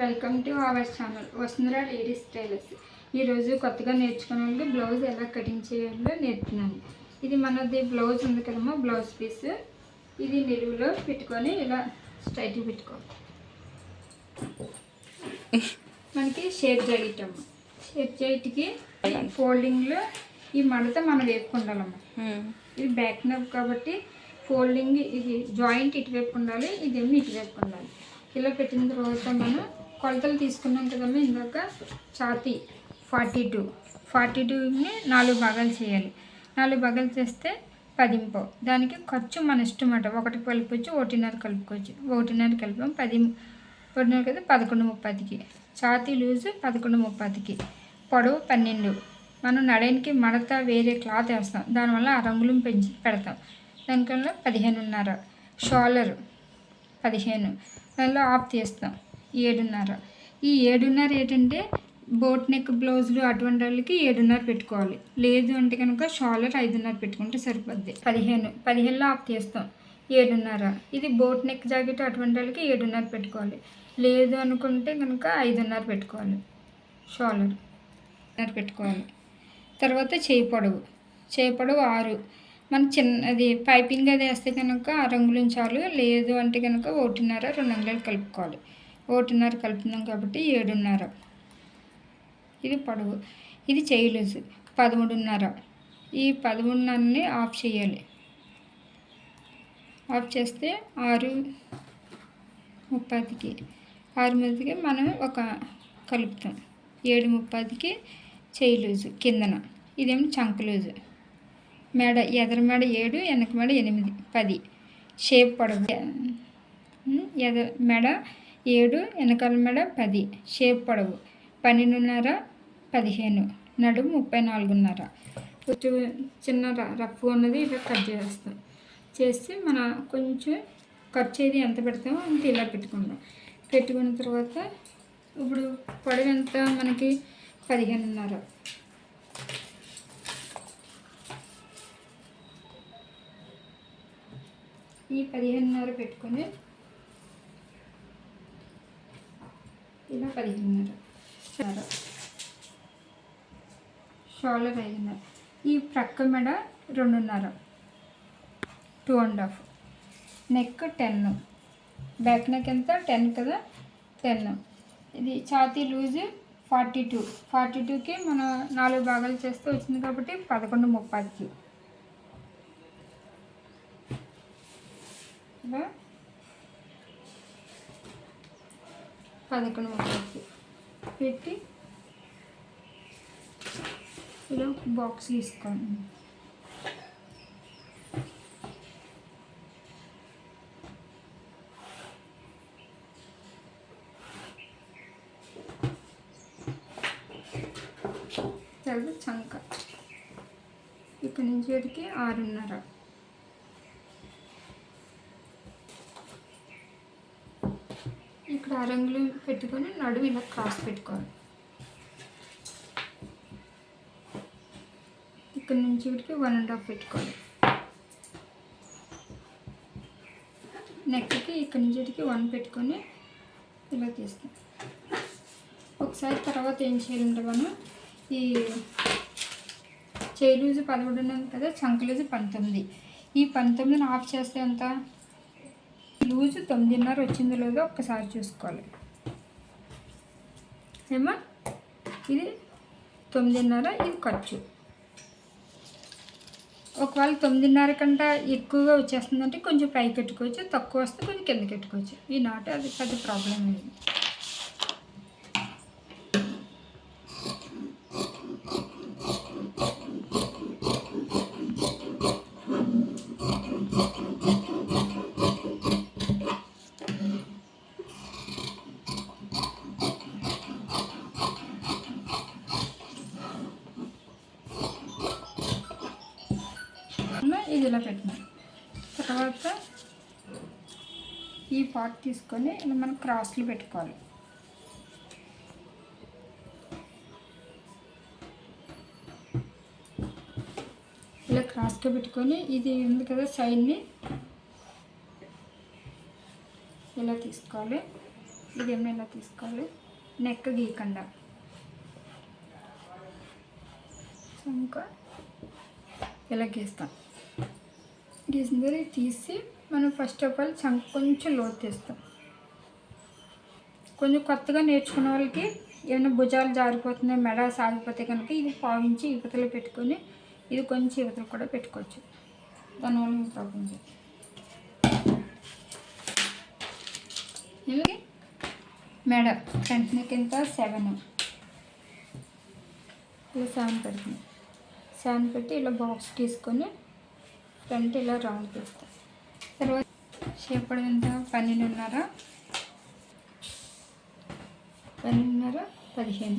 Welcome to our channel Vasundhara ladies tailors. ఈరోజు కొత్తగా నేర్చుకునే వాళ్ళకి బ్లౌజ్ ఎలా కటింగ్ చేయాలో నేర్పుతున్నాను. ఇది మనది బ్లౌజ్ ఉంది కదమ్మా, బ్లౌజ్ పీస్. ఇది నిలువులో పెట్టుకొని ఇలా స్ట్రైట్గా పెట్టుకోవాలి. మనకి షేప్ జాకెట్ షేప్ జాకెట్కి ఫోల్డింగ్లో ఈ మడత మనం వేపుకుండాలమ్మా. ఇది బ్యాక్ నెక్ కాబట్టి ఫోల్డింగ్ ఇది జాయింట్ ఇటువైపు ఉండాలి, ఇదేమో ఇటువైపు ఉండాలి. ఇలా పెట్టిన తర్వాత మనం కొలతలు తీసుకున్నాం కదమ్మా. ఇందాక ఛాతీ 42ని 4 భాగాలు చేయాలి. 4 భాగాలు చేస్తే 10. దానికి ఖర్చు మన ఇష్టం అన్నమాట. 1 కలుపుకోవచ్చు, 1.5 కలుపుకోవచ్చు. 1.5 కలిపాం 10, 1.5 కదా 11:30కి. ఛాతీ లూజు 11:30కి, పొడవు 12. మనం నడనికి మడత వేరే క్లాత్ వేస్తాం, దానివల్ల ఆ రంగులు పెంచి పెడతాం. దానికన్నా 15.5. షోల్డర్ 15, దానిలో ఆఫ్ తీస్తాం 7.5. ఈ 7.5 ఏంటంటే బోట్ నెక్ బ్లౌజులు అటువంటి వాళ్ళకి 7.5 పెట్టుకోవాలి. లేదు అంటే కనుక షోల్డర్ 5.5 పెట్టుకుంటే సరిపోద్ది. 15లో ఆఫ్ తీస్తాం 7.5. ఇది బోట్ నెక్ జాకెట్ అటువంటి వాళ్ళకి 7.5 పెట్టుకోవాలి. లేదు అనుకుంటే కనుక 5.5 పెట్టుకోవాలి. షోల్డర్ పెట్టుకోవాలి. తర్వాత చేయి పొడవు 6. మన చిన్నది పైపింగ్ అది వేస్తే కనుక 6 అంగుళం చాలు. లేదు అంటే కనుక 1.5, 2 అంగుళాలు కలుపుకోవాలి. 1.5 కలుపుతున్నాం కాబట్టి 7.5. ఇది పొడవు. ఇది చేయి లూజు 13.5. ఈ 13.5ని ఆఫ్ చేయాలి. ఆఫ్ చేస్తే 6:30కి. 6:30కి మనం ఒక కలుపుతాం. 7:30కి చేయి లూజు కిందన. ఇదేమో చంక లూజు. మెడ ఎదర మెడ 7, వెనక మెడ 8, 10. షేప్ పొడవు మెడ 7, వెనకాల మెడ 10. షేప్ పొడవు 12.5, 15. నడుము 34.5. కొంచెం చిన్న రఫ్ ఉన్నది ఇలా కట్ చేస్తాం. చేస్తే మన కొంచెం ఖర్చు ఏది ఎంత పెడతామో అంత ఇలా పెట్టుకుందాం. పెట్టుకున్న తర్వాత ఇప్పుడు పొడవు ఎంత మనకి 15.5. ఈ 15.5 పెట్టుకొని ఇలా 15.5. షోల్డర్ 5.5. ఈ ప్రక్క మెడ 2.5, 2.5. నెక్ 10. బ్యాక్ నెక్ ఎంత 10 కదా, 10. ఇది ఛాతీ లూజు 42కి మనం 4 భాగాలు చేస్తే వచ్చింది కాబట్టి 11:30కి. ఇలా 11:30కి పెట్టి ఇలా బాక్స్ తీసుకోండి. తర్వాత చంక ఇక్కడ నుంచి వీటికి 6.5. ఇక్కడ 6 అంగుళం పెట్టుకొని నడుము ఇలా క్రాస్ పెట్టుకోవాలి. ఇక్కడ నుంచి వీటికి 1.5 పెట్టుకోవాలి. నెక్కి ఇక్కడ నుంచి వీటికి 1 పెట్టుకొని ఇలా తీస్తాం. ఒకసారి తర్వాత ఏం చేయాలంటే మనం ఈ చేయి లూజు 13 ఉన్నది కదా, చంక లూజు 19. ఈ 19ని ఆఫ్ చేస్తే ఎంత లూజు 9.5 వచ్చిందో లేదో ఒక్కసారి చూసుకోవాలి. ఏమో ఇది 9.5. ఇది ఖర్చు. ఒకవేళ 9.5 కంటే ఎక్కువగా వచ్చేస్తుందంటే కొంచెం పైకి పెట్టుకోవచ్చు, తక్కువ వస్తే కొంచెం కిందకి పెట్టుకోవచ్చు. ఈ నాట్ అది పెద్ద ప్రాబ్లం లేదు. ఇది ఇలా పెట్టిన తర్వాత ఈ పార్ట్ తీసుకొని ఇలా మనం క్రాస్లు పెట్టుకోవాలి. ఇలా క్రాస్గా పెట్టుకొని ఇది ఉంది కదా సైడ్ని ఇలా తీసుకోవాలి. ఇదేమో ఇలా తీసుకోవాలి, నెక్ గీయకుండా. ఇంకా ఇలా గీస్తాం. గీసిన తర్వాత తీసి మనం ఫస్ట్ ఆఫ్ ఆల్ చంక కొంచెం లోతు తీస్తాం. కొంచెం కొత్తగా నేర్చుకున్న వాళ్ళకి ఏమైనా భుజాలు జారిపోతున్నాయి, మెడ సాగిపోతే కనుక ఇది పావించి యువతలు పెట్టుకొని ఇది కొంచెం యువతలు కూడా పెట్టుకోవచ్చు. దానివల్ల ప్రాబ్లం లేదు. ఇలాగే మెడ ఫ్రంట్ నెక్ ఎంత 7 ఇలా 7 పెడుతుంది. 7 పెట్టి ఇలా బాక్స్ తీసుకొని ఫ్రంట్ ఇలా రౌండ్ తీస్తాం. తర్వాత షేప్ ఎంత 12.5 15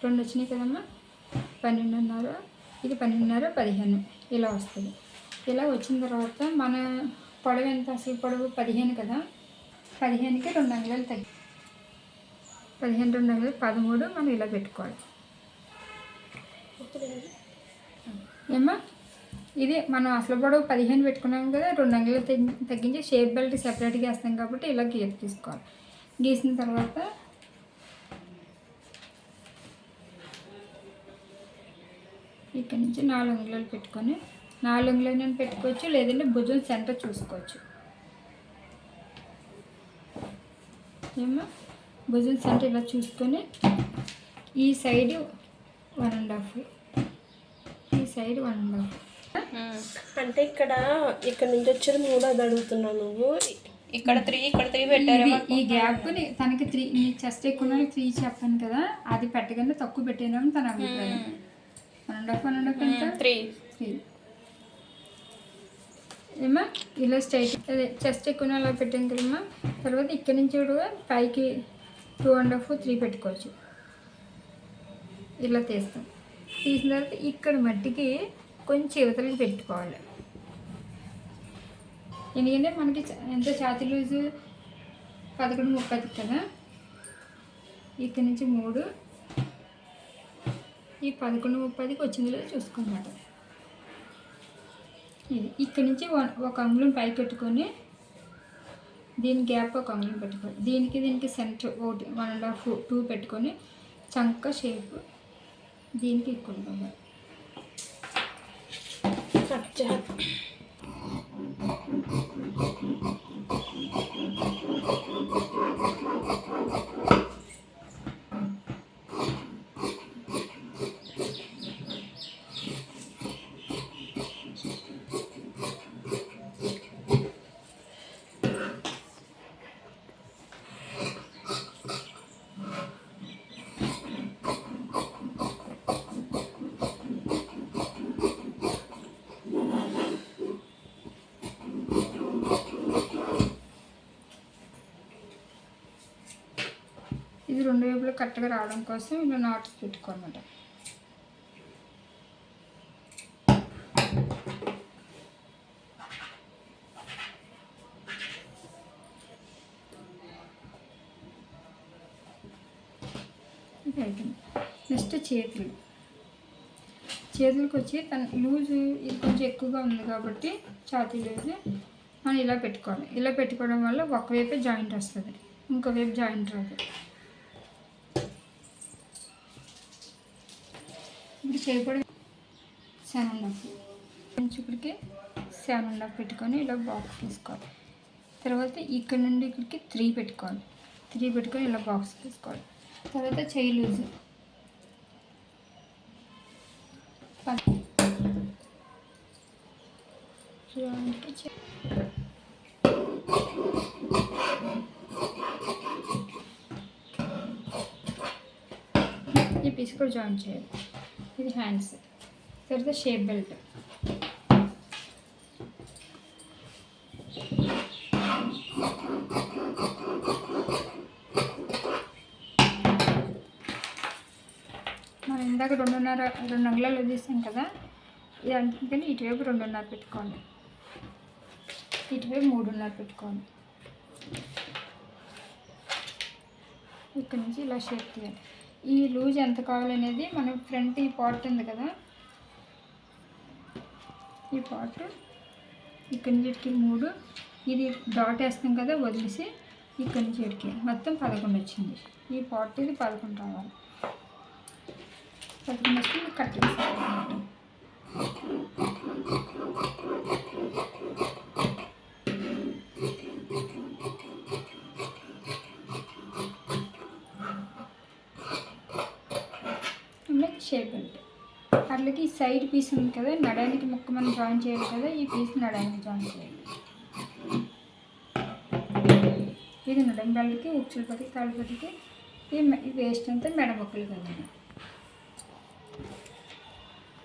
2 వచ్చినాయి కదమ్మా. 12.5 ఇది 12.5 15 ఇలా వస్తుంది. ఇలా వచ్చిన తర్వాత మన పొడవు ఎంత, అసలు పొడవు 15 కదా, 15కి 2 అంగుళాలు తగ్గి 15 2 అంగుళాలు 13 మనం ఇలా పెట్టుకోవాలి. ఏమ్మా ఇది మనం అసలు పొడవు 15 పెట్టుకున్నాం కదా, 2 అంగుళాలు తగ్గించి షేప్ బెల్ట్ సెపరేట్గా వేస్తాం కాబట్టి ఇలా గీత తీసుకోవాలి. గీసిన తర్వాత ఇక్కడ నుంచి 4 అంగుళాలు పెట్టుకొని 4 అంగుళాలు పెట్టుకోవచ్చు, లేదంటే భుజం సెంటర్ చూసుకోవచ్చు. ఏమో భుజం సెంటర్ ఇలా చూసుకొని ఈ సైడ్ 1.5, ఈ సైడ్ 1.5. అంటే ఇక్కడ నుంచి వచ్చేది 3 అది అడుగుతున్నావు నువ్వు. ఇక్కడ 3 పెట్టారు. ఈ గ్యాప్ తనకి 3, నీ చెస్ట్ ఎక్కువ 3 చెప్పాను కదా, అది పెట్టగానే తక్కువ పెట్టాను తన అభిప్రాయం. 1.5 ఎంత 3 ఏమా ఇలా స్ట్రైట్ అదే చెస్ట్ ఎక్కువ అలా పెట్టాను కదమ్మా. తర్వాత ఇక్కడ నుంచి కూడా పైకి 2.5 3 పెట్టుకోవచ్చు. ఇలా తీస్తాం. తీసిన తర్వాత ఇక్కడ మట్టికి కొంచెం యువతలకి పెట్టుకోవాలి. ఎందుకంటే మనకి ఎంత ఛాతీ లూజు 11.30 కదా, ఇక్కడ నుంచి 3 ఈ 11.30కి వచ్చింది లేదు చూసుకోమాట. ఇది ఇక్కడ నుంచి 1 అంగుళం పైకి పెట్టుకొని దీని గ్యాప్ 1 అంగుళం పెట్టుకోవాలి. దీనికి సెంటర్ 1.5 2 పెట్టుకొని చంక షేప్ దీనికి ఈక్వల్ కావాలి. ఇది 2 వైపులు కరెక్ట్గా రావడం కోసం ఇలా నాట్స్ పెట్టుకోనమాట. ఇది అయిపోయింది. నెక్స్ట్ చేతులకు వచ్చి తన లూజు ఇది కొంచెం ఎక్కువగా ఉంది కాబట్టి ఛాతీ లూజు మనం ఇలా పెట్టుకోవాలి. ఇలా పెట్టుకోవడం వల్ల ఒకవైపే జాయింట్ వస్తుంది, ఇంకోవైపు జాయింట్ రాదు. ఇప్పుడు చేయకూడదు 7.5 ఇప్పటికి 7.5 పెట్టుకొని ఇలా బాక్స్ తీసుకోవాలి. తర్వాత ఇక్కడ నుండి ఇక్కడికి 3 పెట్టుకోవాలి. 3 పెట్టుకొని ఇలా బాక్స్ తీసుకోవాలి. తర్వాత చెయ్యి లూజు ఈ పీస్ కూడా జాయిన్ చేయాలి. ఇది హ్యాండ్స్. తర్వాత షేప్ బెల్ట్. మనం ఇందాక 2 అంగుళాలు తీసాం కదా, ఇది అందుకని ఇటువైపు 2.5 పెట్టుకోవాలి, ఇటువైపు 3.5 పెట్టుకోవాలి. ఇక్కడ నుంచి ఇలా షేప్ తీయాలి. ఈ లూజ్ ఎంత కావాలనేది మనం ఫ్రంట్ ఈ పార్ట్ ఉంది కదా, ఈ పార్ట్ ఇక్కడ నుంచి 3 ఇది డాట్ వేస్తాం కదా, వదిలేసి ఇక్కడి నుంచి ఇక్కడికి మొత్తం 11 వచ్చింది. ఈ 40ది 11 రావాలి. 11 వస్తే కటింగ్ అనమాట. షేప్ అంటే అట్లకి ఈ సైడ్ పీస్ ఉంది కదా, నడానికి ముక్క మనం జాయిన్ చేయాలి కదా, ఈ పీస్ నడానికి జాయిన్ చేయాలి. ఇది నడం బెల్ట్కి, ఉచ్చుల పట్టికి, తాళ్ళ పట్టికి, ఈ వేస్ట్ అంతా మెడ బొక్కలు కదా.